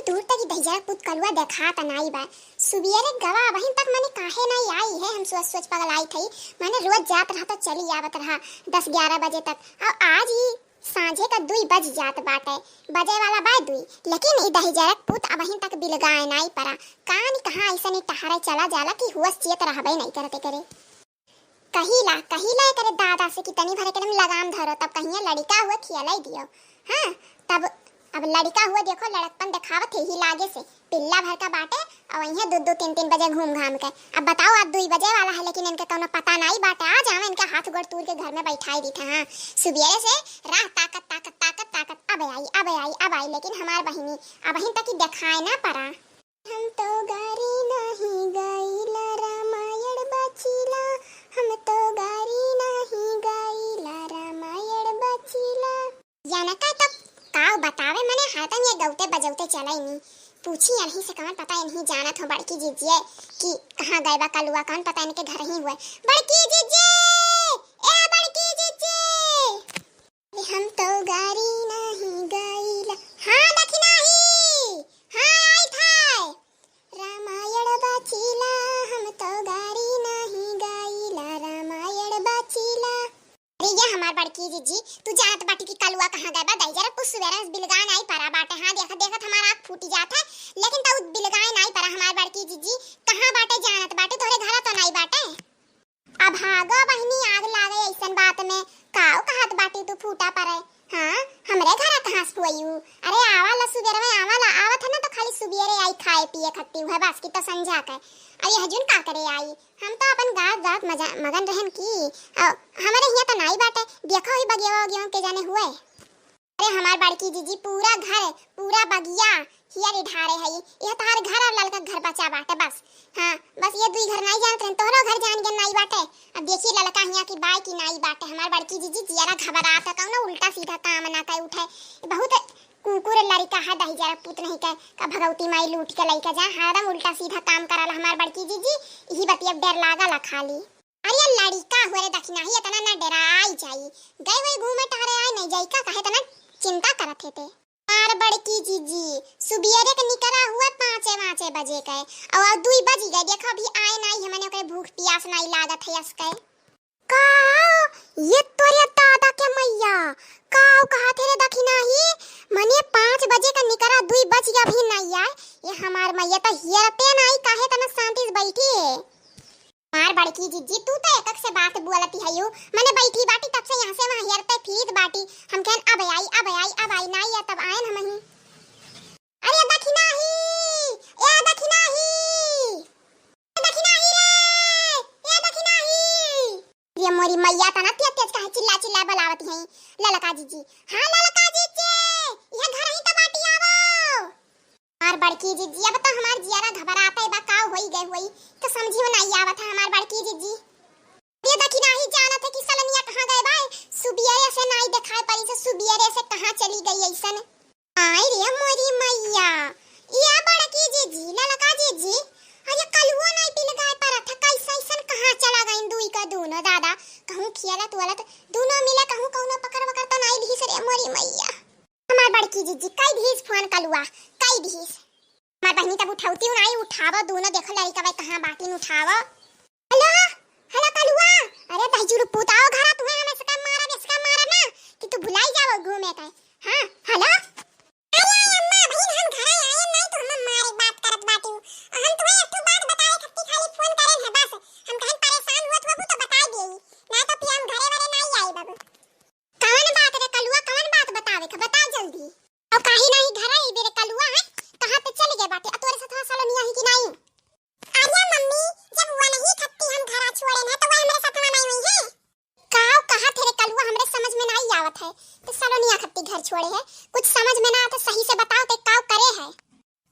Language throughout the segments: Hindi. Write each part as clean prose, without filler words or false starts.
दूर तक दहिजरा पुत कलुआ देखा त नाई बा। सुबियरे गवा वहीं तक मने काहे नहीं आई है। हम सोच सोच पगल आई थी। मैंने रोज जात रहा तो चली आवत रहा 10-11 बजे तक। और आज ही सांझे का 2 बज जात बाटे। बजे वाला बा 2, लेकिन ई दहिजरा पुत अब वहीं तक बिलगाए नहीं परा। कान कहां ऐसा नहीं टहरे चला जाला कि हुआ चेत रहबे नहीं करते करे। कहिला करे दादा से कि तनी भरे के लगाम धरो, तब कहिया लड़का हुआ खियालाई दियो। हां तब अब लड़का हुआ देखो लड़कपन दिखावत है ही लागे से पिल्ला भर का बाटे। और वहीं 2-2 3-3 बजे घूम घाम के अब बताओ अब 2 बजे वाला है, लेकिन इनके कोनो पता नहीं बाटे। आ जावे इनके हाथ गोड़ तूर के घर में बैठाई दी था। हां सुबह से राह ताकत ताकत ताकत ताकत अब आई लेकिन हमार बहिनी अब वहीं तक ही दिखाए ना परा। हम तो गारी नहीं गईला रामायण बचिला, हम तो गारी नहीं गईला रामायण बचिला। जाना का तब काव बतावे मने हाथन ये गौते बजौते चलाई नहीं। पूछी यहीं से कौन पता इन्हीं जानत हो बड़की जीजिए कि कहां गए बा कलुआ, कौन पता इनके घर ही हुए। बड़की जीजे ए बड़की जीजे हम तो गारी नहीं गईला। हां दखी नहीं हां आई था रामायण बचिला, हम तो गारी नहीं गईला रामायण बचिला। अरे ये हमार बड़की जीजी तू जानत बाटी कि कलुआ कहां गए बा। दहिजरा पुस सुबेरा बिलगाए नहीं परा बाटे। हां देखत हमार आंख फूटी जात है, लेकिन तू बिलगाए नहीं परा हमार बड़की जीजी कहां बाटे जानत बाटे। तोरे घर तो नहीं बाटे। अब भागो बहिनी आग लागे ऐसन बात में काऊ कहत बाटी तू फूटा परे। हां हमरे घर कहां से हुईऊ। अरे आवाला सुबेरा में आवाला आवत है ना तो खाली सुबेरे आई खाए पिए खत्ती हुए बस की तो समझा के। अब ये हजुन का करे आई। हम तो अपन गाँव मगन रहन की हमारे यहाँ तो नहीं बाटे। देखो ही बगिया के जाने हुए। अरे हमार बड़की जीजी पूरा घर पूरा बगिया हियर ढारे है। ये तार घर और ललका घर बचा बाटे बस। हां बस ये 2 घर नहीं जानत रहन, तोहरो घर जान के नहीं बाटे। अब देखिए ललका हिया की बाई की नहीं बाटे। हमार बड़की जीजी जियारा घबरात है कौन उल्टा सीधा काम ना कर उठे। बहुत कुकुर लड़का है दहिजरा पुत नहीं के का भगवती माई लूट के लइका जा हरदम उल्टा सीधा काम करल हमार बड़की जीजी। यही बतिया डर लागल खाली। अरे लड़का हुए दखिना ही इतना ना डराई जाई। गए वही घूमे टहरे आए नहीं जाई का कहे तना चिंता करत थे। मार बड़की जीजी सुबेरे के निकला हुआ 5 बजे के और 2 बज गए। देखो अभी आए नहीं हमने ओकरे भूख प्यास नहीं लागत है इसके। का ये तोरे दादा के मैया काऊ कहा थे रे दखिना ही मने 5 बजे का निकला 2 बज गया अभी नहीं आए। ये हमार मैया तो हियरते नहीं काहे तना शांति से बैठी है। मार बड़की जीजी तू तो एकक से बात बोलती है यू मने बैठी बाटी तब से यहां से वहां हियरते फीद बाटी। हम कहन अब आई नहीं है तब आए हम ही। अरे दखिना ही ए दखिना ही ये मोरी मैया तना तेज तेज कहे चिल्ला बुलावत है ललका जीजी। हां ललका जीजी ये घर ही तो बाटी आवो। मार बड़की जीजी अब तो हमार जियारा घबराता है बा का होई गए होई तो समझियो नहीं आवत है हमार बड़की जीजी। ये देखी नहीं जानत है कि सलनिया कहां गए बा। सुबियरे से नहीं दिखाई पड़ी से सुबियरे से कहां चली गई ऐसन। आई रे मोरी मैया ये बड़की जीजी ललका जीजी अरे कलुआ नहीं पिल गए पर था कैसा ऐसन कहां चला गई। 2 का दोनों दादा कहूं खियाला तोला तो दोनों मिला कहूं कौन पकड़ तो नहीं दी से मोरी मैया। हमार बड़की जीजी कई धीस फोन कलुआ कई धीस हमार बहनी तब उठावती नहीं उठावा दोनों देखो लड़का भाई कहां बाटी उठावा। हेलो हेलो कलुआ अरे दहिजुर पुताओ घर तुम्हें हमें इसका मारा ना कि तू भुलाई जाओ घूमे का। हां हेलो अरे अम्मा बहन हम घर आए नहीं तो हम मारे बात करत बाटी। हम तुम्हें एक तो बात बताए खत्ती खाली फोन करे है बस। हम कहीं परेशान हुआ तो तो बता देई ना तो फिर हम घरे वाले नहीं आई बाबू। कौन बात रे कलुआ कौन बात बतावे का बता जल्दी। अब काहे नहीं घर आई बेरे कलुआ है कहां पे चले गए बाटे तोरे साथ सलोनिया ही कि नहीं। अरे मम्मी जब वो नहीं खत्ती हम घर छोड़े ना तो वो हमारे साथ नहीं हुई है। काऊ कहा थे रे कलुआ हमरे समझ में नहीं आवत है तो सलोनिया खत्ती घर छोड़े है कुछ समझ में ना आता सही से बताओ ते काऊ करे है।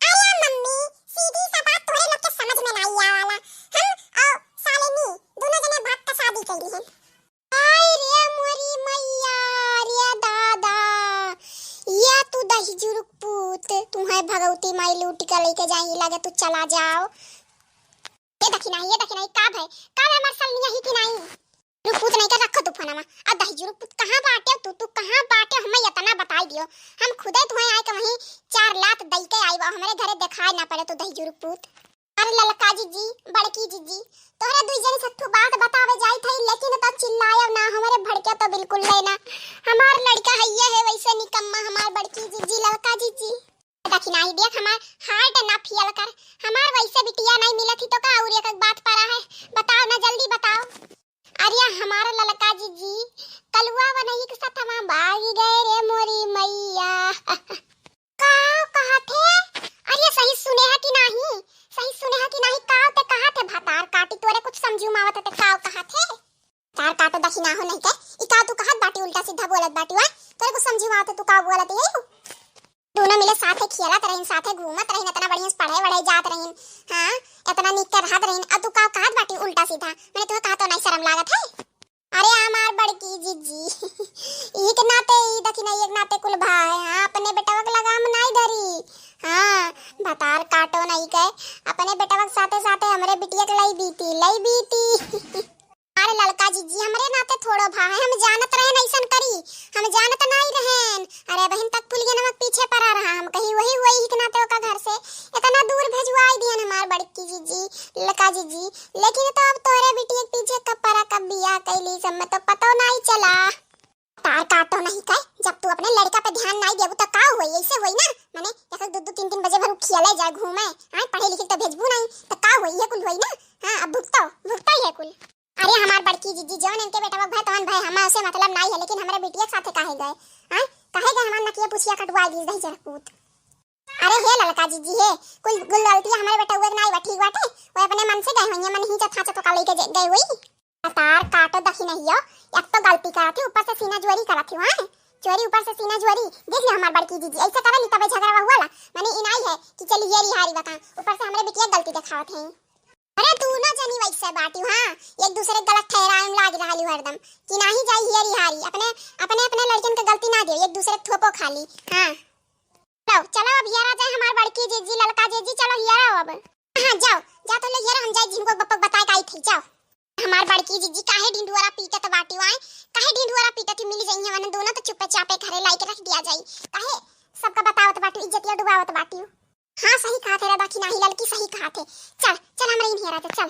अरे मम्मी सीधी सा बात तोरे लोग के समझ में नहीं आवाला। हम और सालेनी दोनों जने बात का शादी कर ली है। आई रे मोरी मैया रे दादा ये तू दहिजुर पुत तुम्हें भगवती माई लूट के लेके जाएगी लगे तू चला जाओ। ये देखी नहीं का है हमार सलनिया ही कि नहीं। रुपुत नहीं कर रखो तू फोनमा आ दही रुपुत कहां बाटे तू कहां बाटे हमें इतना बताई दियो हम खुदे तुहे आए के वहीं 4 लात दई के आईबा हमरे घरे दिखाई ना पड़े तो दही रुपुत। अरे ललका जी बड़की जी तोहरे दुई जनी सत्तू बात बतावे जाई थई लेकिन तो चिल्लाया ना हमरे भड़के तो बिल्कुल लेना हमार लड़का हइये है वैसे निकम्मा हमार बड़की जी ललका जी देखी नहीं देख हमार हार्ट ना फियल कर हमार वैसे बिटिया नहीं मिलत ही तो का और एक बात पड़ा है बताओ ना जल्दी बताओ। अरे हमारा ललका जी कलुआ बनई के साथ हम भाग गए रे मोरी मैया का कहा थे। अरे सही सुने है कि नहीं सही सुने है कि नहीं काव ते कहा थे भातार काटी तोरे कुछ समझू मावत ते काव कहा थे तार काटो दखी ना हो नहीं के ई का तू कहत बाटी उल्टा सीधा बोलत बाटी वा तोरे कुछ समझू मावत तू का बोलत है दोनों मिले साथे खेलत रहिन साथे घूमत रहिन इतना बढ़िया से पढ़ाई वढ़ाई जात रहिन हां इतना निक के रहत रहिन अब तू का कहत बाटी उल्टा सीधा मैंने तो कहा तो नहीं शर्म लागत है। अरे हमार बड़की जी एक नाते ई दखी नहीं एक नाते कुल भाई हां अपने बेटवा के लगाम नहीं धरी हां भतार काटो नहीं के अपने बेटवा के साथे साथे हमरे बिटिया के लई बीती अरे ललका जी हमरे नाते थोड़ो भाई हम जानत रहे ऐसन करी हम जानत नहीं रहन। अरे बहन तक पुलिया नमक पीछे पड़ा रहा हम कहीं वही के नाते का घर से इतना दूर भेजवाई दियन हमार बड़की जी ललका जी लेकिन तो अब तोरे बिटिया के पीछे कब पड़ा कब बियाह कैली सब में तो पता नहीं चला तार काटो नहीं कह जब तू अपने लड़का पे ध्यान नहीं देबू तो का होई ऐसे होई ना माने एक दो 3 बजे भर खेले जाए घूमे हां पढ़े लिखे तो भेजबू नहीं तो का होई ये कुल होई ना हां अब भुगतो ये कुल। अरे हमार बड़की जी जौन इनके बेटा भाई तोहन भाई हमार से मतलब नहीं है लेकिन हमारे बिटिया के साथे काहे गए हां काहे गए हमार नकिया पुछिया कटवा दी दही जरपूत। अरे हे ललका जी हे कुल गलती हमारे बेटा हुए नहीं बा ठीक बाटे वो अपने मन से गए होंगे मन ही जथा तो का लेके गए हुई तार काटो दखी नहीं हो एक तो गलती करा थी ऊपर से सीना ज्वारी करा थी हां चोरी ऊपर से सीना ज्वारी देख ले हमार बड़की जी ऐसे करे नी तबे झगड़ा हुआ ला माने इनाई है कि चल ये रिहारी बका ऊपर से हमरे बिटिया गलती दिखावत है। अरे तू ना जानी वैसे बाटी हां एक दूसरे गलत ठहराए में लाग रहली हरदम कि नहीं जाई ये रिहारी अपने लड़कन के गलती ना दियो एक दूसरे थोपो खाली हां चलो अब यार आ जाए हमार बड़की जी ललका जी चलो यार अब हां जाओ तो ले यार हम जाए जिनको बप्पा बताए काई थी जाओ हमार बड़की जी काहे ढिंडुआरा पीटत बाटी वाए काहे ढिंडुआरा पीटत मिल जाई हमने दोनों तो चुपे चापे घरे लाई के रख दिया जाई काहे सबका बतावत बाटी इज्जतिया डुबावत बाटी हां सही कहा तेरा बाकी नहीं लड़की सही कहा थे चल हमरा इन हेरा चल।